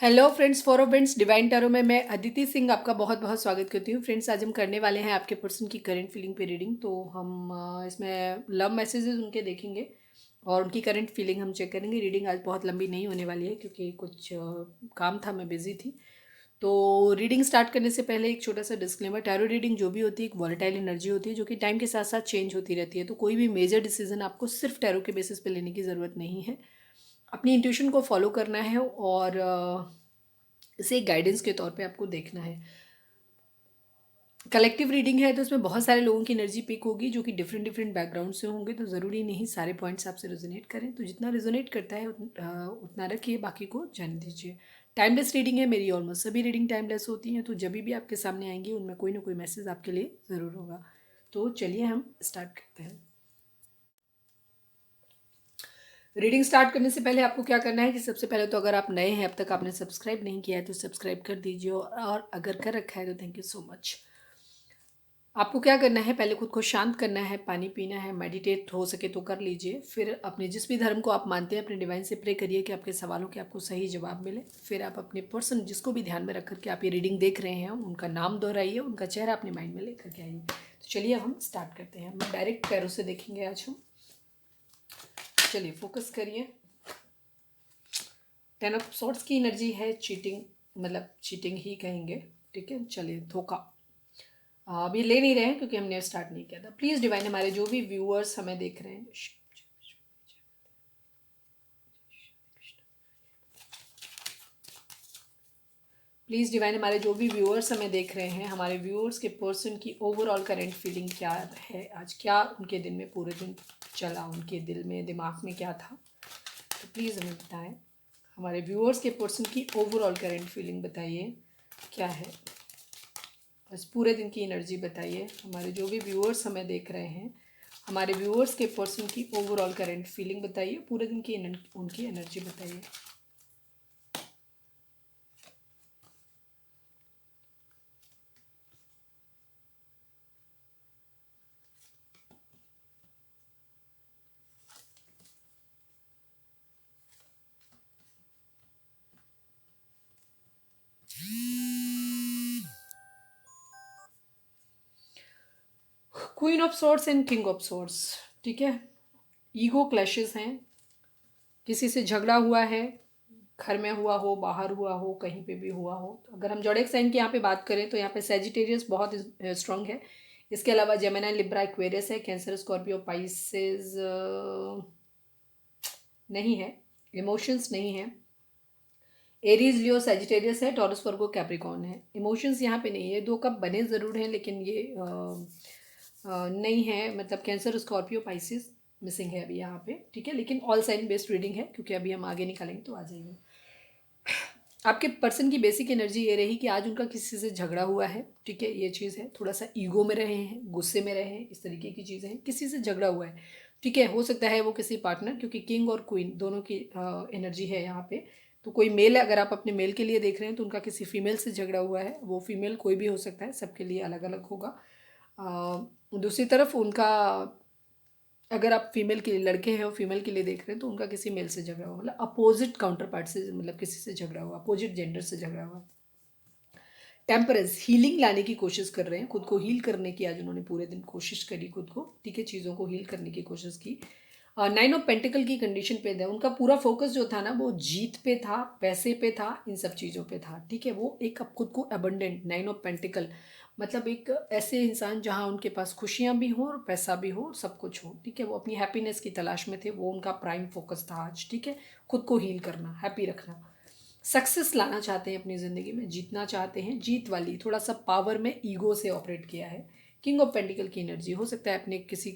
Hello friends, for friends divine tarot में मैं अदिति सिंह आपका बहुत बहुत स्वागत करती हूँ। फ्रेंड्स, आज हम करने वाले हैं आपके पर्सन की करंट फीलिंग पे रीडिंग। तो हम इसमें लव मैसेजेस उनके देखेंगे और उनकी करंट फीलिंग हम चेक करेंगे। रीडिंग आज बहुत लंबी नहीं होने वाली है क्योंकि कुछ काम था, मैं बिजी थी। तो रीडिंग स्टार्ट करने से पहले एक छोटा सा डिस्क्लेमर। टैरो रीडिंग जो भी होती है एक वॉलेटाइल एनर्जी होती है जो कि टाइम के साथ साथ चेंज होती रहती है। तो कोई भी मेजर डिसीजन आपको सिर्फ टैरो के बेसिस पे लेने की ज़रूरत नहीं है। अपनी इंट्यूशन को फॉलो करना है और इसे एक गाइडेंस के तौर पे आपको देखना है। कलेक्टिव रीडिंग है तो इसमें बहुत सारे लोगों की एनर्जी पिक होगी जो कि डिफरेंट डिफरेंट बैकग्राउंड से होंगे। तो ज़रूरी नहीं सारे पॉइंट्स आपसे रेजोनेट करें। तो जितना रेजोनेट करता है उतना रखिए, बाकी को जाने दीजिए। टाइमलेस रीडिंग है मेरी, ऑलमोस्ट सभी रीडिंग टाइमलेस होती हैं। तो जब भी आपके सामने आएंगी उनमें कोई ना कोई मैसेज आपके लिए ज़रूर होगा। तो चलिए हम स्टार्ट करते हैं। रीडिंग स्टार्ट करने से पहले आपको क्या करना है कि सबसे पहले तो अगर आप नए हैं, अब तक आपने सब्सक्राइब नहीं किया है तो सब्सक्राइब कर दीजिए, और अगर कर रखा है तो थैंक यू सो मच। आपको क्या करना है, पहले खुद को शांत करना है, पानी पीना है, मेडिटेट हो सके तो कर लीजिए। फिर अपने जिस भी धर्म को आप मानते हैं अपने डिवाइन से प्रे करिए कि आपके सवालों के आपको सही जवाब मिले। फिर आप अपने पर्सन जिसको भी ध्यान में रख कर के आप ये रीडिंग देख रहे हैं उनका नाम दोहराइए, उनका चेहरा अपने माइंड में लेकर के आइए। तो चलिए अब हम स्टार्ट करते हैं। हम डायरेक्ट पैरों से देखेंगे आज हम। चलिए फोकस करिए। 10 ऑफ सॉर्ट्स की एनर्जी है, चीटिंग, मतलब चीटिंग ही कहेंगे। ठीक है, चलिए धोखा। अभी ले नहीं रहे हैं क्योंकि हमने स्टार्ट नहीं किया था। प्लीज़ डिवाइन, हमारे जो भी व्यूअर्स हमें देख रहे हैं, प्लीज़ डिवाइन, हमारे जो भी व्यूअर्स हमें देख रहे हैं, हमारे व्यूअर्स के पर्सन की ओवरऑल करंट फीलिंग क्या है आज, क्या उनके दिन में पूरे दिन चला, उनके दिल में दिमाग में क्या था। तो प्लीज़ हमें बताएं। हमारे व्यूअर्स के पर्सन की ओवरऑल करंट फीलिंग बताइए क्या है। बस पूरे दिन की एनर्जी बताइए। हमारे जो भी व्यूअर्स हमें देख रहे हैं, हमारे व्यूअर्स के पर्सन की ओवरऑल करंट फीलिंग बताइए, पूरे दिन की उनकी एनर्जी बताइए। Queen of swords and king of swords. ठीक है, ईगो क्लैशेस हैं, किसी से झगड़ा हुआ है, घर में हुआ हो, बाहर हुआ हो, कहीं पे भी हुआ हो। तो अगर हम जोडिएक साइन की यहाँ पे बात करें तो यहाँ पे सैजिटेरियस बहुत स्ट्रांग है। इसके अलावा जेमिनी, लिब्रा, एक्वेरियस है, कैंसर, स्कॉर्पियो, पाइसेस नहीं है, इमोशंस नहीं है। एरीज, लियो, सैजिटेरियस है, टॉरस, वर्गो, कैप्रिकॉर्न है। इमोशंस यहाँ पे नहीं है। दो कप बने ज़रूर हैं लेकिन ये नहीं है, मतलब कैंसर, स्कॉर्पियो, पाइसिस मिसिंग है अभी यहाँ पे। ठीक है, लेकिन ऑल साइन बेस्ड रीडिंग है क्योंकि अभी हम आगे निकालेंगे तो आ जाएंगे। आपके पर्सन की बेसिक एनर्जी ये रही कि आज उनका किसी से झगड़ा हुआ है। ठीक है, ये चीज़ है, थोड़ा सा ईगो में रहे हैं, गुस्से में रहे हैं, इस तरीके की चीज़ें हैं, किसी से झगड़ा हुआ है। ठीक है, हो सकता है वो किसी पार्टनर, क्योंकि किंग और क्वीन दोनों की एनर्जी है यहाँ पे। तो कोई मेल, अगर आप अपने मेल के लिए देख रहे हैं तो उनका किसी फीमेल से झगड़ा हुआ है। वो फीमेल कोई भी हो सकता है, सबके लिए अलग अलग होगा। दूसरी तरफ उनका, अगर आप फीमेल के लिए, लड़के हैं और फीमेल के लिए देख रहे हैं तो उनका किसी मेल से झगड़ा हुआ, मतलब अपोजिट काउंटर पार्ट से, मतलब किसी से झगड़ा हुआ, अपोजिट जेंडर से झगड़ा हुआ। टेम्परेंस, हीलिंग लाने की कोशिश कर रहे हैं, खुद को हील करने की आज उन्होंने पूरे दिन कोशिश करी खुद को। ठीक है, चीज़ों को हील करने की कोशिश की। 9 ऑफ पेंटिकल की कंडीशन पे था। उनका पूरा फोकस जो था ना वो जीत पे था, पैसे पे था, इन सब चीज़ों पे था। ठीक है, वो एक अब खुद को अबंडेंट, 9 ऑफ पेंटिकल मतलब एक ऐसे इंसान जहाँ उनके पास खुशियाँ भी हों और पैसा भी हो, सब कुछ हो। ठीक है, वो अपनी हैप्पीनेस की तलाश में थे, वो उनका प्राइम फोकस था आज। ठीक है, खुद को हील करना, हैप्पी रखना, सक्सेस लाना चाहते हैं अपनी ज़िंदगी में, जीतना चाहते हैं, जीत वाली, थोड़ा सा पावर में ईगो से ऑपरेट किया है। किंग ऑफ पेंटिकल की एनर्जी हो सकता है अपने किसी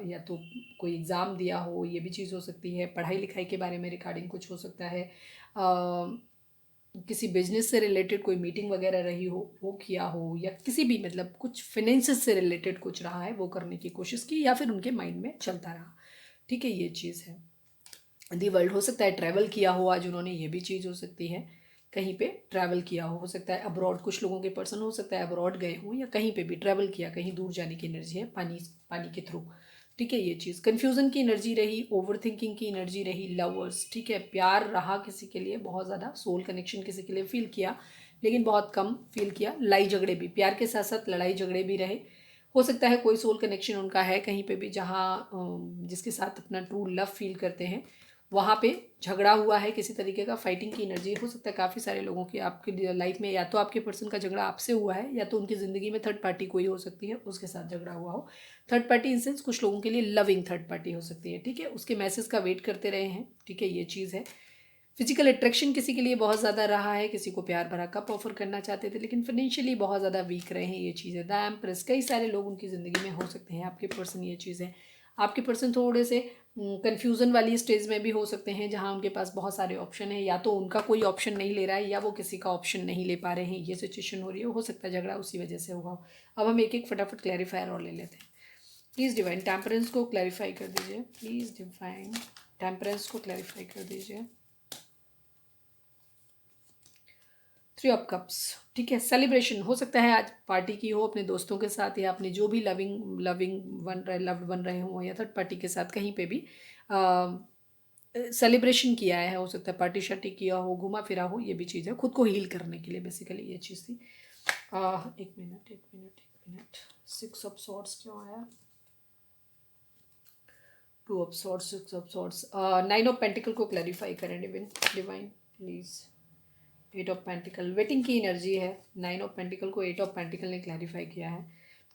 या तो कोई एग्ज़ाम दिया हो, ये भी चीज़ हो सकती है, पढ़ाई लिखाई के बारे में रिगार्डिंग कुछ हो सकता है, किसी बिजनेस से रिलेटेड कोई मीटिंग वगैरह रही हो वो किया हो, या किसी भी मतलब कुछ फिनेंसेस से रिलेटेड कुछ रहा है वो करने की कोशिश की, या फिर उनके माइंड में चलता रहा। ठीक है, ये चीज़ है। दी वर्ल्ड, हो सकता है ट्रैवल किया हो आज उन्होंने, ये भी चीज़ हो सकती है। कहीं पे ट्रैवल किया हो सकता है अब्रॉड, कुछ लोगों के पर्सन हो सकता है अब्रॉड गए हों, या कहीं पे भी ट्रैवल किया, कहीं दूर जाने की एनर्जी है, पानी पानी के थ्रू। ठीक है, ये चीज़ कन्फ्यूज़न की एनर्जी रही, ओवर थिंकिंग की एनर्जी रही, लवर्स, ठीक है, प्यार रहा किसी के लिए बहुत ज़्यादा, सोल कनेक्शन किसी के लिए फील किया लेकिन बहुत कम फील किया, लड़ाई झगड़े भी, प्यार के साथ साथ लड़ाई झगड़े भी रहे। हो सकता है कोई सोल कनेक्शन उनका है कहीं पे भी जहाँ जिसके साथ अपना ट्रू लव फील करते हैं वहाँ पे झगड़ा हुआ है, किसी तरीके का फाइटिंग की एनर्जी हो सकता है काफ़ी सारे लोगों की आपकी लाइफ में, या तो आपके पर्सन का झगड़ा आपसे हुआ है या तो उनकी ज़िंदगी में थर्ड पार्टी कोई हो सकती है उसके साथ झगड़ा हुआ हो। थर्ड पार्टी इन सेंस कुछ लोगों के लिए लविंग थर्ड पार्टी हो सकती है, ठीक है, उसके मैसेज का वेट करते रहे हैं, ठीक है, ये चीज़ है। फिजिकल अट्रैक्शन किसी के लिए बहुत ज़्यादा रहा है, किसी को प्यार भरा कप ऑफर करना चाहते थे लेकिन फाइनेंशियली बहुत ज़्यादा वीक रहे हैं, ये चीज़ है। द एम्प्रेस, कई सारे लोग उनकी ज़िंदगी में हो सकते हैं आपके पर्सन, ये चीज़ है। आपके पर्सन थोड़े से कन्फ्यूज़न वाली स्टेज में भी हो सकते हैं जहाँ उनके पास बहुत सारे ऑप्शन हैं, या तो उनका कोई ऑप्शन नहीं ले रहा है या वो किसी का ऑप्शन नहीं ले पा रहे हैं, ये सिचुएशन हो रही है, हो सकता है झगड़ा उसी वजह से होगा। अब हम एक एक फटाफट क्लैरिफायर और ले लेते हैं। प्लीज़ डिवाइन टेम्परेंस को क्लैरिफाई कर दीजिए, प्लीज़ डिवाइन टेम्परेंस को क्लैरिफाई कर दीजिए। 3 ऑफ कप्स, ठीक है, सेलिब्रेशन हो सकता है आज पार्टी की हो अपने दोस्तों के साथ या अपने जो भी लविंग लविंग बन रहे लव्ड बन रहे हों या थर्ड पार्टी के साथ कहीं पे भी सेलिब्रेशन किया है, हो सकता है पार्टी शार्टी किया हो, घुमा फिरा हो, ये भी चीज़ है, खुद को हील करने के लिए बेसिकली ये चीज़ थी। एक मिनट एक मिनट एक मिनट, 6 ऑफ सॉर्ड्स क्यों आया, 2 of swords, 6 of swords, 9 of pentacle को क्लैरिफाई करें divine please. 8 of pentacle waiting की एनर्जी है, 9 ऑफ पेंटिकल को 8 ऑफ पेंटिकल ने क्लैरिफाई किया है,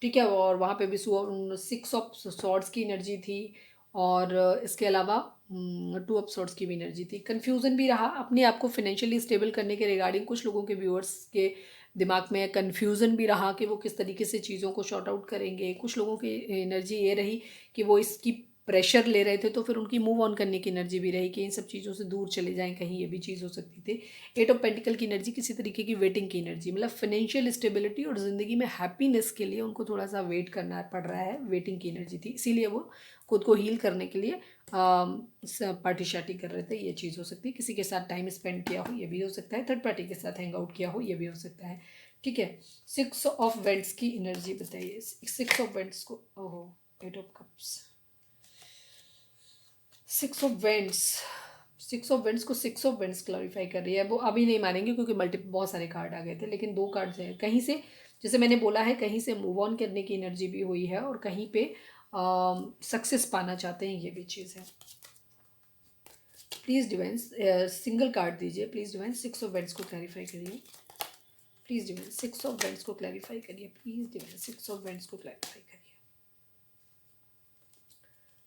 ठीक है, और वहाँ पे भी 6 ऑफ सॉर्ड्स की एनर्जी थी और इसके अलावा 2 ऑफ सॉर्ड्स की भी एनर्जी थी। कन्फ्यूज़न भी रहा अपने आप को फाइनेंशियली स्टेबल करने के रिगार्डिंग, कुछ लोगों के व्यूअर्स के दिमाग में कन्फ्यूज़न भी रहा कि वो किस तरीके से चीज़ों को शॉर्ट आउट करेंगे। कुछ लोगों की एनर्जी ये रही कि वो इसकी प्रेशर ले रहे थे तो फिर उनकी मूव ऑन करने की एनर्जी भी रही कि इन सब चीज़ों से दूर चले जाएं कहीं, ये भी चीज़ हो सकती थी। 8 ऑफ पेंटिकल की एनर्जी किसी तरीके की वेटिंग की एनर्जी, मतलब फाइनेंशियल स्टेबिलिटी और ज़िंदगी में हैप्पीनेस के लिए उनको थोड़ा सा वेट करना पड़ रहा है, वेटिंग की एनर्जी थी, इसीलिए वो खुद को हील करने के लिए पार्टी शार्टी कर रहे थे, ये चीज़ हो सकती है। किसी के साथ टाइम स्पेंड किया हो, ये भी हो सकता है। थर्ड पार्टी के साथ हैंग आउट किया हो, ये भी हो सकता है, ठीक है। 6 ऑफ वेंट्स की एनर्जी बताइए, 6 ऑफ वेंट्स को, ओहो 8 of cups, 6 of vents, 6 of vents को 6 ऑफ वेंट्स क्लैरिफाई कर रही है। वो अभी नहीं मानेंगे क्योंकि बहुत सारे कार्ड आ गए थे, लेकिन 2 कार्ड्स हैं कहीं से, जैसे मैंने बोला है कहीं से मूव ऑन करने की एनर्जी भी हुई है और कहीं पे सक्सेस पाना चाहते हैं, ये भी चीज़ है। प्लीज़ डिवाइन सिंगल कार्ड दीजिए, प्लीज़ डिवाइन 6 ऑफ वेंट्स को क्लैरिफाई करिए, प्लीज़ डिवाइन 6 ऑफ वेंट्स को क्लैरिफाई करिए, प्लीज़ डिवाइन 6 ऑफ वेंट्स को क्लैरिफाई करिए।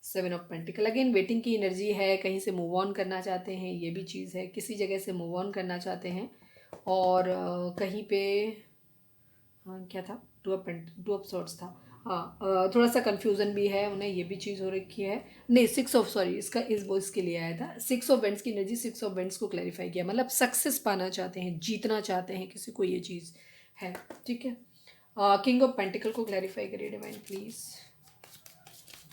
7 ऑफ पेंटिकल, अगेन वेटिंग की एनर्जी है, कहीं से मूव ऑन करना चाहते हैं, ये भी चीज़ है, किसी जगह से मूव ऑन करना चाहते हैं और कहीं पे क्या था, 2 ऑफ सॉर्ड्स था, हाँ, थोड़ा सा कन्फ्यूज़न भी है उन्हें, ये भी चीज़ हो रखी है। नहीं 6 ऑफ, सॉरी, इसका इस वो इसके लिए आया था 6 ऑफ वेंट्स की एनर्जी, 6 ऑफ वेंट्स को क्लैरिफाई किया, मतलब सक्सेस पाना चाहते हैं, जीतना चाहते हैं किसी को, ये चीज़ है, ठीक है। किंग ऑफ पेंटिकल को क्लैरिफाई करिए divine please,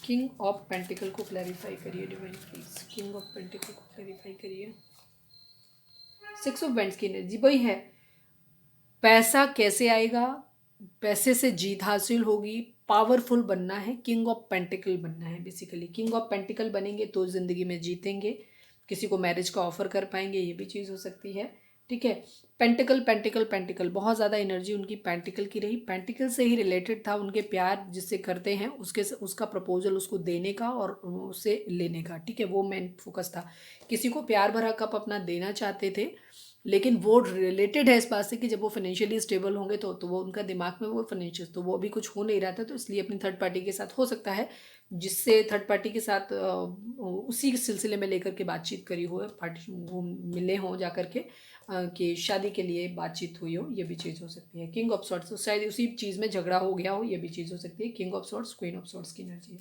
king of pentacle को क्लैरिफाई करिए divine please, king of pentacle को क्लैरिफाई करिए। 6 ऑफ वेंट्स की एनर्जी वही है, पैसा कैसे आएगा, पैसे से जीत हासिल होगी, पावरफुल बनना है, किंग ऑफ पेंटिकल बनना है बेसिकली। किंग ऑफ पेंटिकल बनेंगे तो ज़िंदगी में जीतेंगे, किसी को मैरिज का ऑफर कर पाएंगे, ये भी चीज़ हो सकती है, ठीक है। पेंटिकल पेंटिकल पेंटिकल, बहुत ज़्यादा एनर्जी उनकी पेंटिकल की रही, पेंटिकल से ही रिलेटेड था उनके प्यार जिससे करते हैं उसका प्रपोजल उसको देने का और उसे लेने का, ठीक है, वो मेन फोकस था। किसी को प्यार भरा कप अपना देना चाहते थे, लेकिन वो रिलेटेड है इस बात से कि जब वो फाइनेंशियली स्टेबल होंगे तो वो उनका दिमाग में वो फाइनेंशियल, तो वो अभी कुछ हो नहीं रहा था, तो इसलिए अपनी थर्ड पार्टी के साथ हो सकता है जिससे थर्ड पार्टी के साथ उसी सिलसिले में लेकर के बातचीत करी हो, पार्टी वो मिले हों जा कर के कि शादी के लिए बातचीत हुई हो, ये भी चीज़ हो सकती है। किंग ऑफ सॉर्ट्स, तो शायद उसी चीज़ में झगड़ा हो गया हो, ये भी चीज़ हो सकती है। King of swords, queen of swords की एनर्जी है,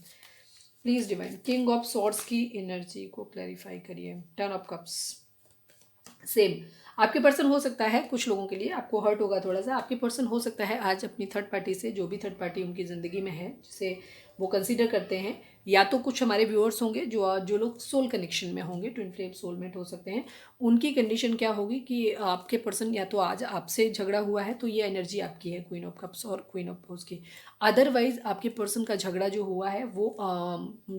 please divine king of swords की एनर्जी को क्लैरिफाई करिए। 10 ऑफ कप्स, सेम आपके पर्सन हो सकता है, कुछ लोगों के लिए आपको हर्ट होगा थोड़ा सा, आपके पर्सन हो सकता है आज अपनी थर्ड पार्टी से, जो भी थर्ड पार्टी उनकी ज़िंदगी में है जिसे वो कंसीडर करते हैं, या तो कुछ हमारे व्यूअर्स होंगे जो जो लोग सोल कनेक्शन में होंगे, ट्विन फ्लेम सोलमेट हो सकते हैं, उनकी कंडीशन क्या होगी कि आपके पर्सन या तो आज आपसे झगड़ा हुआ है तो ये एनर्जी आपकी है, क्वीन ऑफ कप्स और क्वीन ऑफ पोज की। अदरवाइज आपके पर्सन का झगड़ा जो हुआ है वो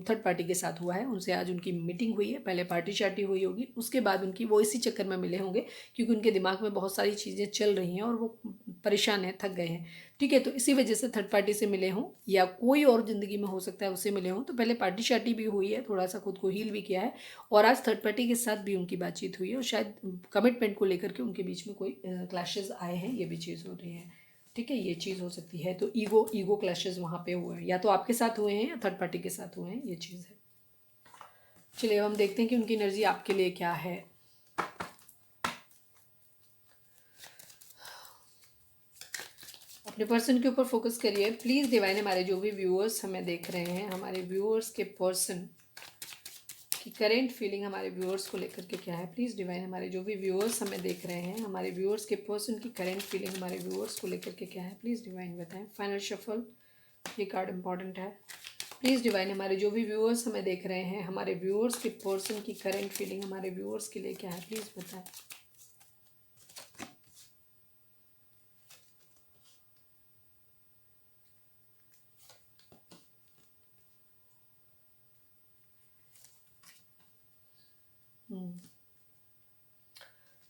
थर्ड पार्टी के साथ हुआ है, उनसे आज उनकी मीटिंग हुई है, पहले पार्टी शार्टी हुई होगी, उसके बाद उनकी वो इसी चक्कर में मिले होंगे क्योंकि उनके दिमाग में बहुत सारी चीज़ें चल रही हैं और वो परेशान हैं, थक गए हैं। ठीक है, तो इसी वजह से थर्ड पार्टी से मिले हों या कोई और ज़िंदगी में हो सकता है उससे मिले हों, तो पहले पार्टी शार्टी भी हुई है, थोड़ा सा खुद को हील भी किया है और आज थर्ड पार्टी के साथ भी उनकी बातचीत हुई है और शायद कमिटमेंट को लेकर के उनके बीच में कोई क्लैशेस आए हैं, ये भी चीज़ हो रही है। ठीक है, ये चीज़ हो सकती है। तो ईगो क्लैशेस वहाँ पे हुए हैं, या तो आपके साथ हुए हैं या थर्ड पार्टी के साथ हुए हैं, ये चीज़ है। चलिए हम देखते हैं कि उनकी एनर्जी आपके लिए क्या है। अपने पर्सन के ऊपर फोकस करिए प्लीज़ डिवाइन। हमारे जो भी व्यूअर्स हमें देख रहे हैं, हमारे व्यूअर्स के पर्सन की करेंट फीलिंग हमारे व्यूअर्स को लेकर के क्या है, प्लीज़ डिवाइन। हमारे जो भी व्यूअर्स हमें देख रहे हैं, हमारे व्यूअर्स के पर्सन की करेंट फीलिंग हमारे व्यूअर्स को लेकर के क्या है, प्लीज़ डिवाइन बताएं। फाइनल शफल, ये कार्ड इंपॉर्टेंट है। प्लीज़ डिवाइन, हमारे जो भी व्यूअर्स हमें देख रहे हैं, हमारे व्यूअर्स के पर्सन की करेंट फीलिंग हमारे व्यूअर्स के लिए क्या है, प्लीज़ बताएं।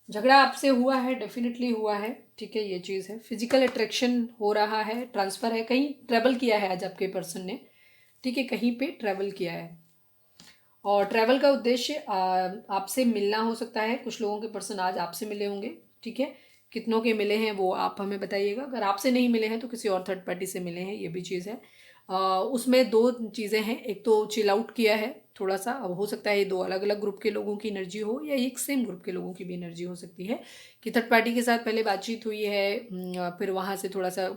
झगड़ा आपसे हुआ है, डेफिनेटली हुआ है। ठीक है, ये चीज़ है। फिजिकल अट्रैक्शन हो रहा है, ट्रांसफ़र है, कहीं ट्रैवल किया है आज आपके पर्सन ने। ठीक है, कहीं पे ट्रैवल किया है और ट्रैवल का उद्देश्य आपसे मिलना हो सकता है। कुछ लोगों के पर्सन आज आपसे मिले होंगे। ठीक है, कितनों के मिले हैं वो आप हमें बताइएगा। अगर आपसे नहीं मिले हैं तो किसी और थर्ड पार्टी से मिले हैं, ये भी चीज़ है। उसमें दो चीज़ें हैं, एक तो चिल आउट किया है थोड़ा सा। अब हो सकता है ये दो अलग अलग ग्रुप के लोगों की एनर्जी हो या एक सेम ग्रुप के लोगों की भी एनर्जी हो सकती है कि थर्ड पार्टी के साथ पहले बातचीत हुई है, फिर वहाँ से थोड़ा सा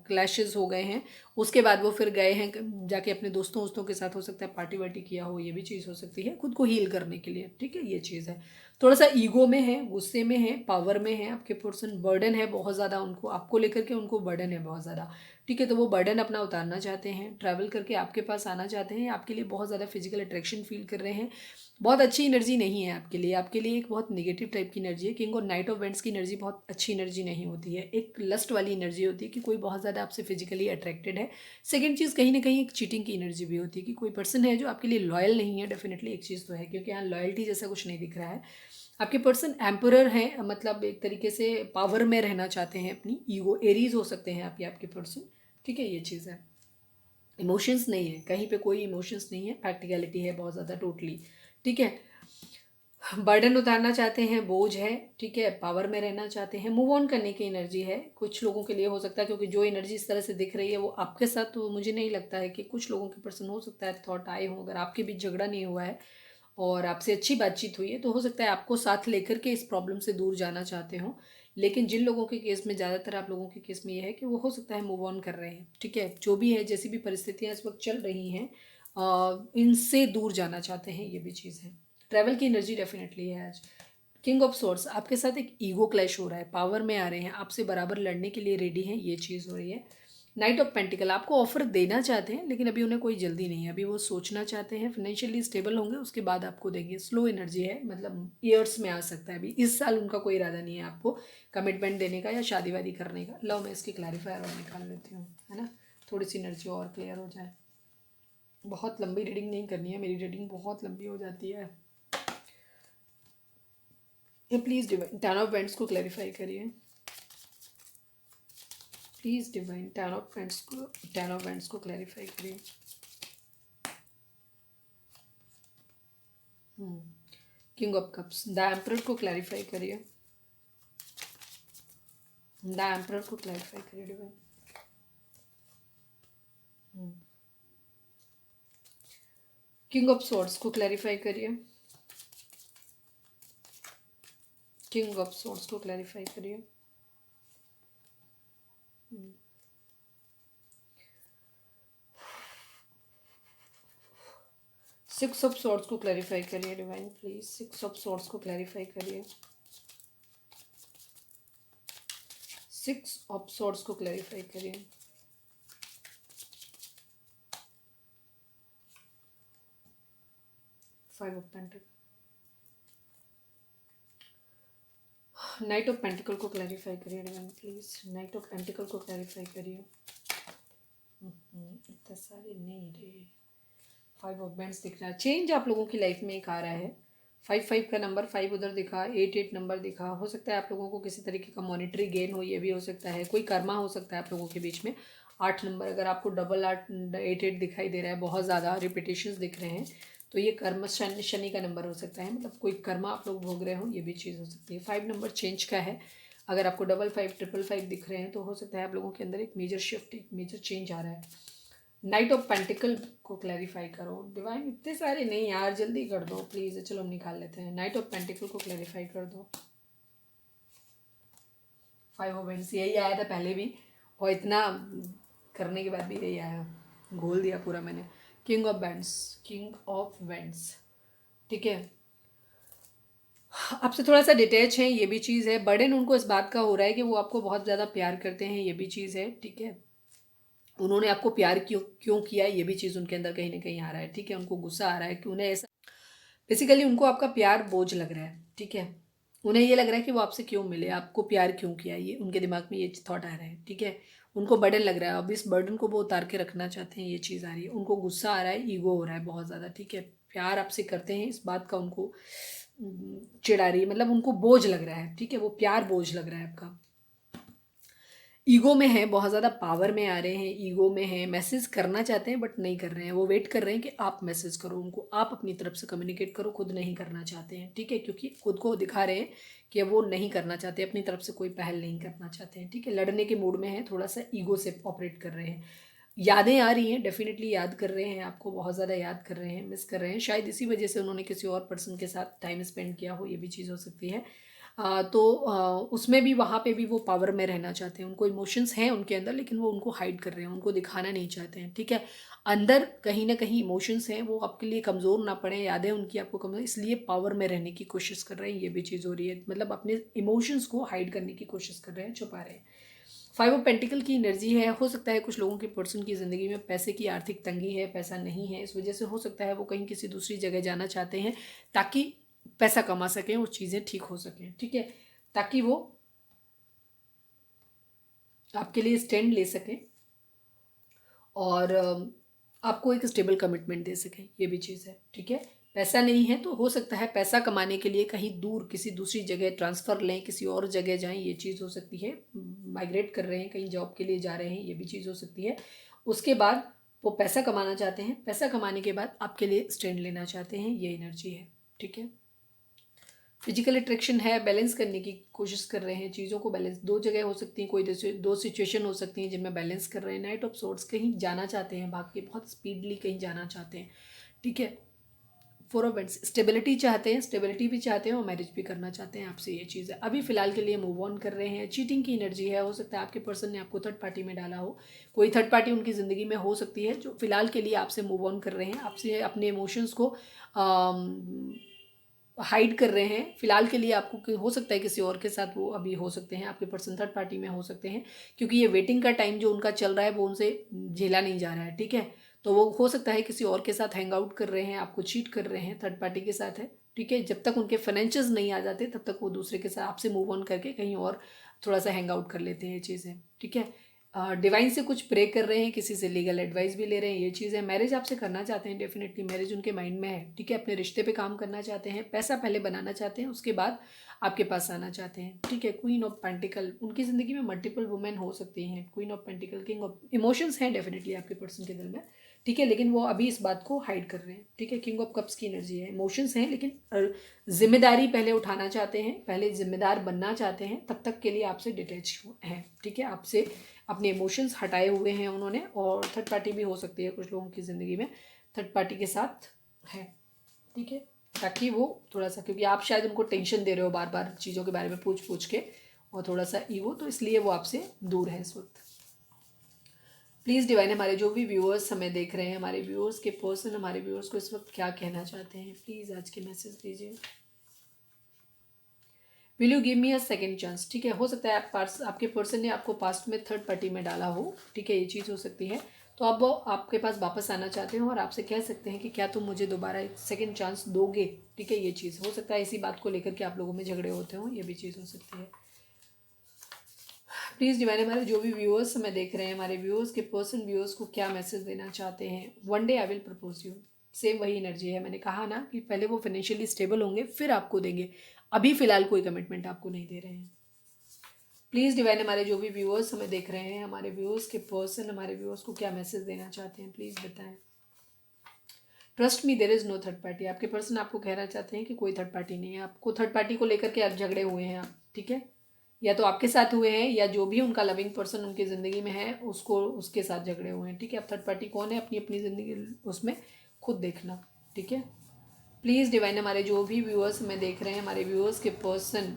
क्लैशेस हो गए हैं, उसके बाद वो फिर गए हैं जाके अपने दोस्तों वोस्तों के साथ, हो सकता है पार्टी वार्टी किया हो, ये भी चीज़ हो सकती है, खुद को हील करने के लिए। ठीक है, ये चीज़ है। थोड़ा सा ईगो में है, गुस्से में है, पावर में है आपके पर्सन, बर्डन है बहुत ज़्यादा उनको, आपको लेकर के उनको बर्डन है बहुत ज़्यादा। ठीक है, तो वो बर्डन अपना उतारना चाहते हैं, ट्रैवल करके आपके पास आना चाहते हैं, आपके लिए बहुत ज़्यादा फिजिकल अट्रैक्शन फील कर रहे हैं। बहुत अच्छी एनर्जी नहीं है आपके लिए एक बहुत नेगेटिव टाइप की एनर्जी है। किंग और नाइट ऑफ वेंट्स की एनर्जी बहुत अच्छी एनर्जी नहीं होती है, एक लस्ट वाली एनर्जी होती है कि कोई बहुत ज़्यादा आपसे फिजिकली अट्रैक्टेड है। सेकंड चीज़ कहीं ना कहीं एक चीटिंग की एनर्जी भी होती है कि कोई पर्सन है जो आपके लिए लॉयल नहीं है। डेफिनेटली एक चीज़ तो है, क्योंकि यहाँ लॉयल्टी जैसा कुछ नहीं दिख रहा है। आपके पर्सन एम्परर हैं, मतलब एक तरीके से पावर में रहना चाहते हैं, अपनी ईगो एरीज हो सकते हैं आपके पर्सन। ठीक है, ये चीज़ है। इमोशंस नहीं है कहीं पे, कोई इमोशंस नहीं है, प्रैक्टिकलिटी है बहुत ज़्यादा टोटली। ठीक है, बर्डन उतारना चाहते हैं, बोझ है। ठीक है, पावर में रहना चाहते हैं, मूव ऑन करने की एनर्जी है कुछ लोगों के लिए हो सकता है, क्योंकि जो एनर्जी इस तरह से दिख रही है वो आपके साथ, तो मुझे नहीं लगता है कि कुछ लोगों के पर्सन हो सकता है थॉट आए हों। अगर आपके बीच झगड़ा नहीं हुआ है और आपसे अच्छी बातचीत हुई है तो हो सकता है आपको साथ लेकर के इस प्रॉब्लम से दूर जाना चाहते हो। लेकिन जिन लोगों के केस में, ज़्यादातर आप लोगों के केस में ये है कि वो हो सकता है मूव ऑन कर रहे हैं। ठीक है, जो भी है, जैसी भी परिस्थितियाँ इस वक्त चल रही हैं, इनसे दूर जाना चाहते हैं, ये भी चीज़ है। ट्रैवल की एनर्जी डेफिनेटली है आज। किंग ऑफ सोर्स, आपके साथ एक ईगो क्लैश हो रहा है, पावर में आ रहे हैं, आपसे बराबर लड़ने के लिए रेडी हैं, ये चीज़ हो रही है। नाइट ऑफ पेंटिकल, आपको ऑफर देना चाहते हैं लेकिन अभी उन्हें कोई जल्दी नहीं है, अभी वो सोचना चाहते हैं, फाइनेंशियली स्टेबल होंगे उसके बाद आपको देंगे। स्लो एनर्जी है, मतलब ईयर्स में आ सकता है, अभी इस साल उनका कोई इरादा नहीं है आपको कमिटमेंट देने का या शादी वादी करने का। लो मैं इसकी क्लैरिफायर और निकाल लेती हूँ, है ना, थोड़ी सी एनर्जी और क्लियर हो जाए। बहुत लंबी रीडिंग नहीं करनी है, मेरी रीडिंग बहुत लंबी हो जाती है। ये please divine ten of vents को क्लैरिफाई करिए please divine. Ten of vents को क्लैरिफाई करिए। King of cups, the emperor को क्लैरिफाई करिए। द एम्परर को क्लैरिफाई करिए डिवाइन। किंग ऑफ सॉर्ड्स को क्लैरिफाई करिए। किंग ऑफ सॉर्ड्स को क्लैरिफाई करिए। सिक्स ऑफ सॉर्ड्स को क्लैरिफाई करिए divine please. Six of swords को क्लैरिफाई करिए। सिक्स ऑफ सॉर्ड्स को क्लैरिफाई करिए। Five of pentacle, night of pentacle को क्लैरिफाई करिए divine please, night of pentacle को क्लैरिफाई करिए। इतने सारे नहीं रहे, फाइव ऑफ बैंड्स दिख रहा है, चेंज आप लोगों की लाइफ में एक आ रहा है। 5 का नंबर, 5 उधर दिखा, 8 नंबर दिखा, हो सकता है आप लोगों को किसी तरीके का मॉनेटरी गेन हो, ये भी हो सकता है, कोई कर्मा हो सकता है आप लोगों के बीच में। 8 नंबर, अगर आपको डबल 8 8 दिखाई दे रहा है, बहुत ज़्यादा रिपीटेशंस दिख रहे हैं, तो ये कर्म शनि का नंबर हो सकता है, मतलब कोई कर्मा आप लोग भोग रहे हो, ये भी चीज़ हो सकती है। 5 नंबर चेंज का है, अगर आपको 55 555 दिख रहे हैं तो हो सकता है आप लोगों के अंदर एक मेजर शिफ्ट, एक मेजर चेंज आ रहा है। नाइट ऑफ पेंटिकल को क्लैरिफाई करो डिवाइन, इतने सारे नहीं यार, जल्दी कर दो प्लीज़, चलो हम निकाल लेते हैं। नाइट ऑफ पेंटिकल को क्लैरिफाई कर दो। 5 ऑफ वेंट्स, यही आया था पहले भी, और इतना करने के बाद भी यही आया, घोल दिया पूरा मैंने। King of bands, king of vents, ठीक है, आपसे थोड़ा सा डिटैच है, ये भी चीज़ है। बर्डन उनको इस बात का हो रहा है कि वो आपको बहुत ज़्यादा प्यार करते हैं, ये भी चीज़ है, ठीक है। उन्होंने आपको प्यार क्यों क्यों किया, ये भी चीज़ उनके अंदर कहीं ना कहीं आ रहा है, ठीक है। उनको गुस्सा आ रहा है कि उन्हें ऐसा, बेसिकली उनको आपका प्यार बोझ लग रहा है, ठीक है। उन्हें ये लग रहा है कि वो आपसे क्यों मिले, आपको प्यार क्यों किया, ये उनके दिमाग में ये थॉट आ रहा है, ठीक है। उनको बर्डन लग रहा है, अब इस बर्डन को वो उतार के रखना चाहते हैं, ये चीज़ आ रही है। उनको गुस्सा आ रहा है, ईगो हो रहा है बहुत ज़्यादा, ठीक है। प्यार आपसे करते हैं, इस बात का उनको चिढ़ा रही है, मतलब उनको बोझ लग रहा है, ठीक है। वो प्यार बोझ लग रहा है आपका, ईगो में है, बहुत ज़्यादा पावर में आ रहे हैं, ईगो में है, मैसेज करना चाहते हैं बट नहीं कर रहे हैं, वो वेट कर रहे हैं कि आप मैसेज करो उनको, आप अपनी तरफ से कम्युनिकेट करो, खुद नहीं करना चाहते हैं, ठीक है। क्योंकि खुद को दिखा रहे हैं कि वो नहीं करना चाहते, अपनी तरफ से कोई पहल नहीं करना चाहते हैं, ठीक है। लड़ने के मूड में है, थोड़ा सा ईगो से ऑपरेट कर रहे हैं। यादें आ रही हैं, डेफिनेटली याद कर रहे हैं, आपको बहुत ज़्यादा याद कर रहे हैं, मिस कर रहे हैं, शायद इसी वजह से उन्होंने किसी और पर्सन के साथ टाइम स्पेंड किया हो, ये भी चीज़ हो सकती है। उसमें भी, वहाँ पे भी वो पावर में रहना चाहते हैं, उनको इमोशंस हैं उनके अंदर, लेकिन वो उनको हाइड कर रहे हैं, उनको दिखाना नहीं चाहते हैं, ठीक है। अंदर कहीं ना कहीं इमोशंस हैं, वो आपके लिए कमज़ोर ना पड़े, यादें उनकी आपको कमज़ोर, इसलिए पावर में रहने की कोशिश कर रहे हैं, ये भी चीज़ हो रही है, मतलब अपने इमोशंस को हाइड करने की कोशिश कर रहे हैं, छुपा रहे हैं। 5 ऑफ पेंटिकल की एनर्जी है, हो सकता है कुछ लोगों के पर्सन की ज़िंदगी में पैसे की आर्थिक तंगी है, पैसा नहीं है, इस वजह से हो सकता है वो कहीं किसी दूसरी जगह जाना चाहते हैं ताकि पैसा कमा सकें और चीज़ें ठीक हो सकें, ठीक है, ताकि वो आपके लिए स्टैंड ले सकें और आपको एक स्टेबल कमिटमेंट दे सकें, ये भी चीज़ है, ठीक है। पैसा नहीं है तो हो सकता है पैसा कमाने के लिए कहीं दूर किसी दूसरी जगह ट्रांसफ़र लें, किसी और जगह जाएं, ये चीज़ हो सकती है। माइग्रेट कर रहे हैं, कहीं जॉब के लिए जा रहे हैं, ये भी चीज़ हो सकती है। उसके बाद वो पैसा कमाना चाहते हैं, पैसा कमाने के बाद आपके लिए स्टैंड लेना चाहते हैं, ये एनर्जी है, ठीक है। फिजिकल अट्रैक्शन है, बैलेंस करने की कोशिश कर रहे हैं, चीज़ों को बैलेंस, दो जगह हो सकती हैं, कोई दो सिचुएशन हो सकती हैं जिनमें बैलेंस कर रहे हैं। नाइट ऑफ सोर्ट्स, कहीं जाना चाहते हैं, भाग के बहुत स्पीडली कहीं जाना चाहते हैं, ठीक है। 4 ऑफ वांड्स, स्टेबिलिटी चाहते हैं, स्टेबिलिटी भी चाहते हैं और मैरिज भी करना चाहते हैं आपसे, ये चीज़ है। अभी फिलहाल के लिए मूव ऑन कर रहे हैं। चीटिंग की एनर्जी है, हो सकता है आपके पर्सन ने आपको थर्ड पार्टी में डाला हो, कोई थर्ड पार्टी उनकी ज़िंदगी में हो सकती है जो फिलहाल के लिए आपसे मूव ऑन कर रहे हैं, आपसे अपने इमोशंस को हाइड कर रहे हैं फिलहाल के लिए। आपको हो सकता है किसी और के साथ वो अभी हो सकते हैं, आपके पर्सन थर्ड पार्टी में हो सकते हैं, क्योंकि ये वेटिंग का टाइम जो उनका चल रहा है वो उनसे झेला नहीं जा रहा है, ठीक है। तो वो हो सकता है किसी और के साथ हैंग आउट कर रहे हैं, आपको चीट कर रहे हैं, थर्ड पार्टी के साथ है, ठीक है। जब तक उनके फाइनेंशियल्स नहीं आ जाते तब तक वो दूसरे के साथ आपसे मूव ऑन करके कहीं और थोड़ा सा हैंग आउट कर लेते हैं, ये चीज़ें, ठीक है। डिवाइन से कुछ प्रे कर रहे हैं, किसी से लीगल एडवाइस भी ले रहे हैं, ये चीज़ है। मैरिज आपसे करना चाहते हैं, डेफिनेटली मैरिज उनके माइंड में है, ठीक है। अपने रिश्ते पे काम करना चाहते हैं, पैसा पहले बनाना चाहते हैं, उसके बाद आपके पास आना चाहते हैं, ठीक है। क्वीन ऑफ पेंटिकल, उनकी ज़िंदगी में मल्टीपल वुमेन हो सकती हैं। Queen of pentacle, king of emotions हैं डेफिनेटली आपके पर्सन के दिल में, ठीक है, लेकिन वो अभी इस बात को हाइड कर रहे हैं, ठीक है। किंग ऑफ कप्स की एनर्जी है, इमोशंस हैं लेकिन जिम्मेदारी पहले उठाना चाहते हैं, पहले जिम्मेदार बनना चाहते हैं, तब तक के लिए आपसे डिटैच हैं, ठीक है। आपसे अपने इमोशंस हटाए हुए हैं उन्होंने, और थर्ड पार्टी भी हो सकती है कुछ लोगों की ज़िंदगी में, थर्ड पार्टी के साथ है, ठीक है। ताकि वो थोड़ा सा, क्योंकि आप शायद उनको टेंशन दे रहे हो बार बार चीज़ों के बारे में पूछ पूछ के, और थोड़ा सा ईगो, तो इसलिए वो आपसे दूर है इस वक्त। प्लीज़ डिवाइन, हमारे जो भी व्यूअर्स हमें देख रहे हैं, हमारे व्यूअर्स के पर्सन हमारे व्यूअर्स को इस वक्त क्या कहना चाहते हैं, प्लीज़ आज के मैसेज दीजिए। Will you give me a second chance, ठीक है। हो सकता है आपके पर्सन ने आपको पास्ट में थर्ड पार्टी में डाला हो, ठीक है, ये चीज़ हो सकती है। तो अब वो आपके पास वापस आना चाहते हैं और आपसे कह सकते हैं कि क्या तुम मुझे दोबारा एक सेकंड चांस दोगे। ठीक है, ये चीज़ हो सकता है इसी बात को लेकर के आप लोगों में झगड़े होते हो, ये भी चीज़ हो सकती है। प्लीज़ डिवाइन, हमारे जो भी व्यूअर्स हमें देख रहे हैं, हमारे व्यूअर्स के पर्सन व्यूअर्स को क्या मैसेज देना चाहते हैं। One day I will propose you, same वही एनर्जी है। मैंने कहा ना कि पहले वो फाइनेंशियली स्टेबल होंगे फिर आपको देंगे, अभी फ़िलहाल कोई कमिटमेंट आपको नहीं दे रहे हैं। प्लीज़ डिवाइन, हमारे जो भी व्यूअर्स हमें देख रहे हैं, हमारे व्यूअर्स के पर्सन हमारे व्यूअर्स को क्या मैसेज देना चाहते हैं, प्लीज़ बताएं। Trust me, there is no third party. आपके पर्सन आपको कहना चाहते हैं कि कोई थर्ड पार्टी नहीं है। आपको थर्ड पार्टी को लेकर के आप झगड़े हुए हैं आप, ठीक है, या तो आपके साथ हुए हैं या जो भी उनका लविंग पर्सन उनकी ज़िंदगी में है उसको उसके साथ झगड़े हुए हैं। ठीक है, अब थर्ड पार्टी कौन है अपनी अपनी ज़िंदगी उसमें खुद देखना। ठीक है, प्लीज़ डिवाइन, हमारे जो भी व्यूअर्स हमें देख रहे हैं, हमारे व्यूअर्स के पर्सन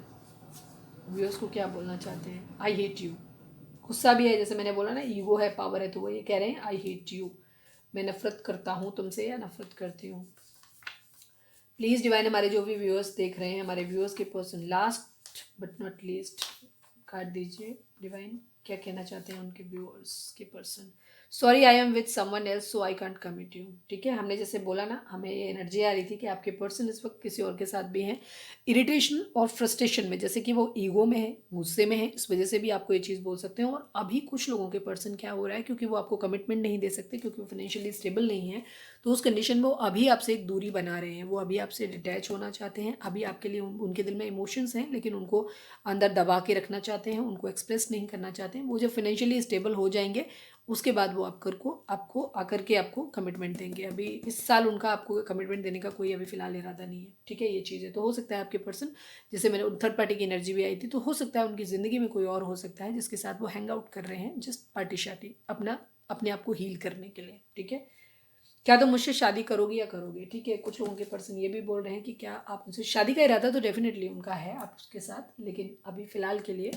व्यूअर्स को क्या बोलना चाहते हैं। आई हेट यू, गुस्सा भी है, जैसे मैंने बोला ना ईगो है, पावर है, तो वो ये कह रहे हैं आई हेट यू, मैं नफरत करता हूँ तुमसे या नफरत करती हूँ। प्लीज़ डिवाइन, हमारे जो भी व्यूअर्स देख रहे हैं, हमारे व्यूअर्स के person last but not least card दीजिए डिवाइन, क्या कहना चाहते हैं उनके व्यूअर्स के person. Sorry I am with someone else so I can't commit you. ठीक है, हमने जैसे बोला ना, हमें ये एनर्जी आ रही थी कि आपके पर्सन इस वक्त किसी और के साथ भी हैं, इरिटेशन और फ्रस्ट्रेशन में, जैसे कि वो ईगो में है, गुस्से में है, इस वजह से भी आपको ये चीज़ बोल सकते हैं। और अभी कुछ लोगों के पर्सन क्या हो रहा है, क्योंकि वो आपको कमिटमेंट नहीं दे सकते, क्योंकि वो फाइनेंशियली स्टेबल नहीं है, तो उस कंडीशन में वो अभी आपसे एक दूरी बना रहे हैं, वो अभी आपसे डिटैच होना चाहते हैं। अभी आपके लिए उनके दिल में इमोशंस हैं, लेकिन उनको अंदर दबा के रखना चाहते हैं, उनको एक्सप्रेस नहीं करना चाहते हैं। वो जब फाइनेंशियली स्टेबल हो जाएंगे उसके बाद वो आपको आकर के आपको कमिटमेंट देंगे। अभी इस साल उनका आपको कमिटमेंट देने का कोई अभी फ़िलहाल इरादा नहीं है। ठीक है, ये चीज़ है। तो हो सकता है आपके पर्सन, जैसे मैंने थर्ड पार्टी की एनर्जी भी आई थी, तो हो सकता है उनकी ज़िंदगी में कोई और हो सकता है जिसके साथ वो हैंग आउट कर रहे हैं, जस्ट पार्टी शार्टी, अपने आप को हील करने के लिए। ठीक है, क्या तुम मुझसे शादी करोगी या करोगे। ठीक है, कुछ लोगों के पर्सन ये भी बोल रहे हैं कि क्या आप मुझसे शादी का इरादा तो डेफिनेटली उनका है आप उसके साथ, लेकिन अभी फ़िलहाल के लिए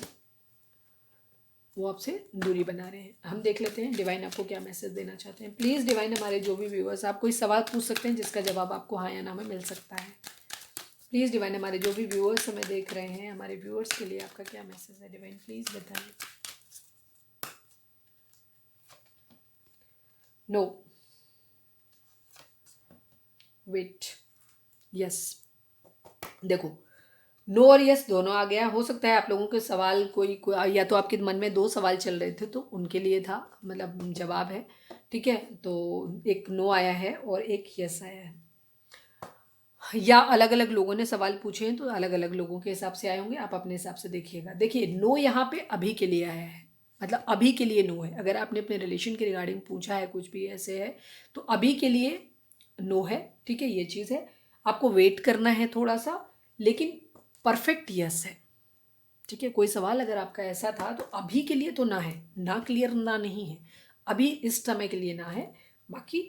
वो आपसे दूरी बना रहे हैं। हम देख लेते हैं डिवाइन आपको क्या मैसेज देना चाहते हैं। प्लीज़ डिवाइन, हमारे जो भी व्यूअर्स, आप कोई सवाल पूछ सकते हैं जिसका जवाब आपको हाँ या ना में मिल सकता है। प्लीज़ डिवाइन, हमारे जो भी व्यूअर्स हमें देख रहे हैं, हमारे व्यूअर्स के लिए आपका क्या मैसेज है डिवाइन, प्लीज़ बताइए। No, wait, yes. देखो, नो और यस दोनों आ गया। हो सकता है आप लोगों के सवाल कोई या तो आपके मन में दो सवाल चल रहे थे तो उनके लिए था, मतलब जवाब है। ठीक है, तो एक नो आया है और एक यस आया है, या अलग अलग लोगों ने सवाल पूछे हैं तो अलग अलग लोगों के हिसाब से आए होंगे, आप अपने हिसाब से देखिएगा। देखिए, नो यहाँ पे अभी के लिए आया है, मतलब अभी के लिए नो है। अगर आपने अपने रिलेशन के रिगार्डिंग पूछा है, कुछ भी ऐसे है, तो अभी के लिए नो है। ठीक है, ये चीज़ है, आपको वेट करना है थोड़ा सा, लेकिन परफेक्ट यस है। ठीक है, कोई सवाल अगर आपका ऐसा था तो अभी के लिए तो ना है, ना क्लियर ना नहीं है, अभी इस समय के लिए ना है, बाकी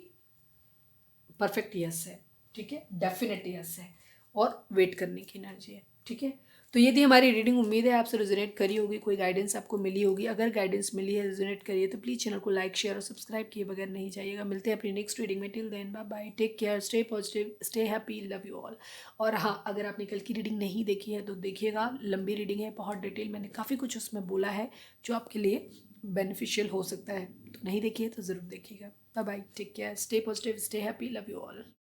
परफेक्ट यस है। ठीक है, डेफिनेट यस है और वेट करने की एनर्जी है। ठीक है, तो ये थी हमारी रीडिंग। उम्मीद है आपसे रेजोनेट करी होगी, कोई गाइडेंस आपको मिली होगी। अगर गाइडेंस मिली है, रेजोनेट करिए, तो प्लीज़ चैनल को लाइक शेयर और सब्सक्राइब किए बगैर नहीं जाइएगा। मिलते हैं अपनी नेक्स्ट रीडिंग में। Till then bye bye, take care, stay positive, stay happy, love you all. और हाँ, अगर आपने कल की रीडिंग नहीं देखी है तो देखिएगा, लंबी रीडिंग है, बहुत डिटेल, मैंने काफ़ी कुछ उसमें बोला है जो आपके लिए बेनिफिशियल हो सकता है। तो नहीं देखिए तो ज़रूर देखिएगा। Bye bye, take care, stay positive, stay happy, love you all.